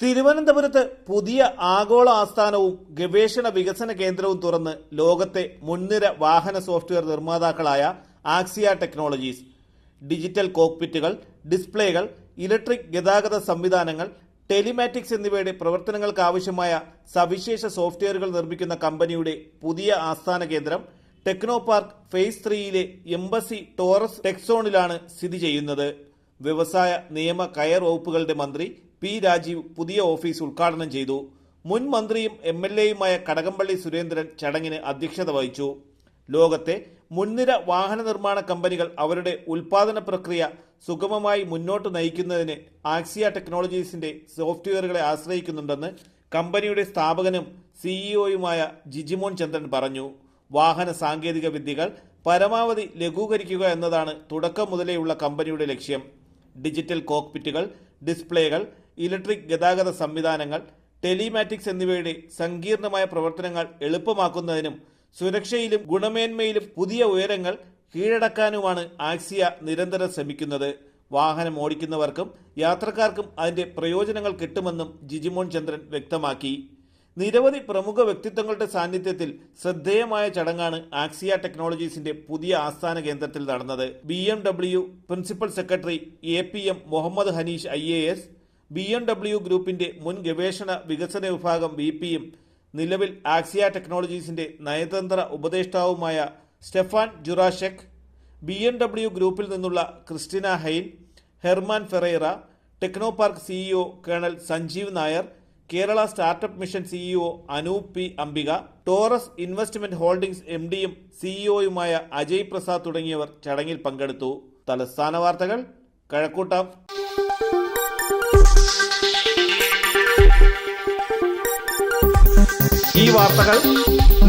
തിരുവനന്തപുരത്ത് പുതിയ ആഗോള ആസ്ഥാനവും ഗവേഷണ വികസന കേന്ദ്രവും തുറന്ന് ലോകത്തെ മുൻനിര വാഹന സോഫ്റ്റ്വെയർ നിർമ്മാതാക്കളായ ആക്സിയ ടെക്നോളജീസ്. ഡിജിറ്റൽ കോക്പിറ്റുകൾ, ഡിസ്പ്ലേകൾ, ഇലക്ട്രിക് ഗതാഗത സംവിധാനങ്ങൾ, ടെലിമാറ്റിക്സ് എന്നിവയുടെ പ്രവർത്തനങ്ങൾക്കാവശ്യമായ സവിശേഷ സോഫ്റ്റ്വെയറുകൾ നിർമ്മിക്കുന്ന കമ്പനിയുടെ പുതിയ ആസ്ഥാന കേന്ദ്രം ടെക്നോ പാർക്ക് ഫേസ് 3യിലെ എംബസി ടോറസ് ടെക്സോണിലാണ് സ്ഥിതി ചെയ്യുന്നത്. വ്യവസായ, നിയമ, കയർ വകുപ്പുകളുടെ മന്ത്രി പി രാജീവ് പുതിയ ഓഫീസ് ഉദ്ഘാടനം ചെയ്തു. മുൻ മന്ത്രിയും എംഎൽഎയുമായ കടകംപള്ളി സുരേന്ദ്രൻ ചടങ്ങിന് അധ്യക്ഷത വഹിച്ചു. ലോകത്തെ മുൻനിര വാഹന നിർമ്മാണ കമ്പനികൾ അവരുടെ ഉൽപാദന പ്രക്രിയ സുഗമമായി മുന്നോട്ട് നയിക്കുന്നതിന് ആക്സിയ ടെക്നോളജീസിന്റെ സോഫ്റ്റ്വെയറുകളെ ആശ്രയിക്കുന്നുണ്ടെന്ന് കമ്പനിയുടെ സ്ഥാപകനും സിഇഒയുമായ ജിജിമോൻ ചന്ദ്രൻ പറഞ്ഞു. വാഹന സാങ്കേതിക വിദ്യകൾ പരമാവധി ലഘൂകരിക്കുക എന്നതാണ് തുടക്കം മുതലേയുള്ള കമ്പനിയുടെ ലക്ഷ്യം. ഡിജിറ്റൽ കോക്പിറ്റുകൾ, ഡിസ്പ്ലേകൾ, ഇലക്ട്രിക് ഗതാഗത സംവിധാനങ്ങൾ, ടെലിമാറ്റിക്സ് എന്നിവയുടെ സങ്കീർണമായ പ്രവർത്തനങ്ങൾ എളുപ്പമാക്കുന്നതിനും സുരക്ഷയിലും ഗുണമേന്മയിലും പുതിയ ഉയരങ്ങൾ കീഴടക്കാനുമാണ് ആക്സിയ നിരന്തരം ശ്രമിക്കുന്നത്. വാഹനം ഓടിക്കുന്നവർക്കും യാത്രക്കാർക്കും അതിന്റെ പ്രയോജനങ്ങൾ കിട്ടുമെന്നും ജിജിമോൻ ചന്ദ്രൻ വ്യക്തമാക്കി. നിരവധി പ്രമുഖ വ്യക്തിത്വങ്ങളുടെ സാന്നിധ്യത്തിൽ ശ്രദ്ധേയമായ ചടങ്ങാണ് ആക്സിയ ടെക്നോളജീസിന്റെ പുതിയ ആസ്ഥാന കേന്ദ്രത്തിൽ നടന്നത്. BMW principal secretary APM Muhammad Haneesh IAS, BMW ഗ്രൂപ്പിന്റെ മുൻ ഗവേഷണ വികസന വിഭാഗം VPയും നിലവിൽ ആക്സിയ ടെക്നോളജീസിന്റെ നയതന്ത്ര ഉപദേഷ്ടാവുമായ സ്റ്റെഫാൻ ജുറാഷെക്, BMW ഗ്രൂപ്പിൽ നിന്നുള്ള Christina Hein, Hermann Ferreira, Technopark CEO colonel Sanjeev Nair, Kerala startup mission CEO Anoop P Ambika, Taurus investment holdings MDയും CEOയുമായ അജയ് പ്രസാദ് തുടങ്ങിയവർ ചടങ്ങിൽ പങ്കെടുത്തു. തലസ്ഥാന വാർത്തകൾ, കഴക്കൂട്ടം. ഈ വാർത്തകൾ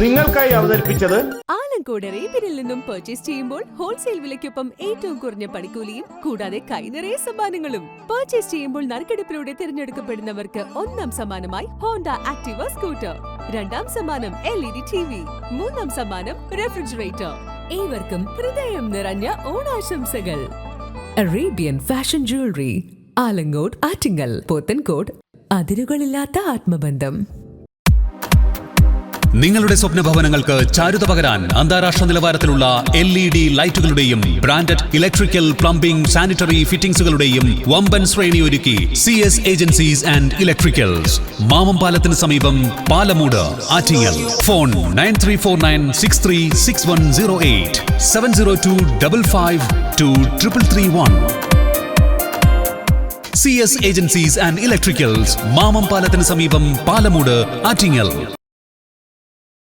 നിങ്ങൾക്കായി അവതരിപ്പിച്ചത് ആലങ്കോട് റീബിനിൽ നിന്നും പർച്ചേസ് ചെയ്യുമ്പോൾ ഹോൾസെയിൽ വിലയ്ക്കൊപ്പം ഏറ്റവും കുറഞ്ഞ പണിക്കൂലിയും കൂടാതെ കൈനിറയ സമ്മാനങ്ങളും. പർച്ചേസ് ചെയ്യുമ്പോൾ നറുക്കെടുപ്പിലൂടെ തിരഞ്ഞെടുക്കപ്പെടുന്നവർക്ക് ഒന്നാം സമ്മാനമായി ഹോണ്ട ആക്ടിവ സ്കൂട്ടർ, രണ്ടാം സമ്മാനം LED TV, മൂന്നാം സമ്മാനം റെഫ്രിജറേറ്റർ. ഏവർക്കും ഹൃദയം നിറഞ്ഞ ഓണാശംസകൾ. Arabian fashion jewellery, Alamcode, Attingal, Pothencode. അതിരുകളില്ലാത്ത ആത്മബന്ധം. നിങ്ങളുടെ സ്വപ്ന ഭവനങ്ങൾക്ക് ചാരുത പകരാൻ അന്താരാഷ്ട്ര നിലവാരത്തിലുള്ള LED ലൈറ്റുകളുടെയും ബ്രാൻഡഡ് ഇലക്ട്രിക്കൽ, പ്ലംബിംഗ്, സാനിറ്ററി ഫിറ്റിംഗ്സുകളുടെയും വമ്പൻ ശ്രേണി ഒരുക്കി CS ഏജൻസീസ് ആൻഡ് ഇലക്ട്രിക്കൽസ്. മാമംപാലത്തിന് സമീപം, Palamood, Attingal. Phone 9349636108 702552331. CS agencies and electricals, മാമംപാലത്തിന് സമീപം, പാലമൂട്, ആറ്റിങ്ങൽ.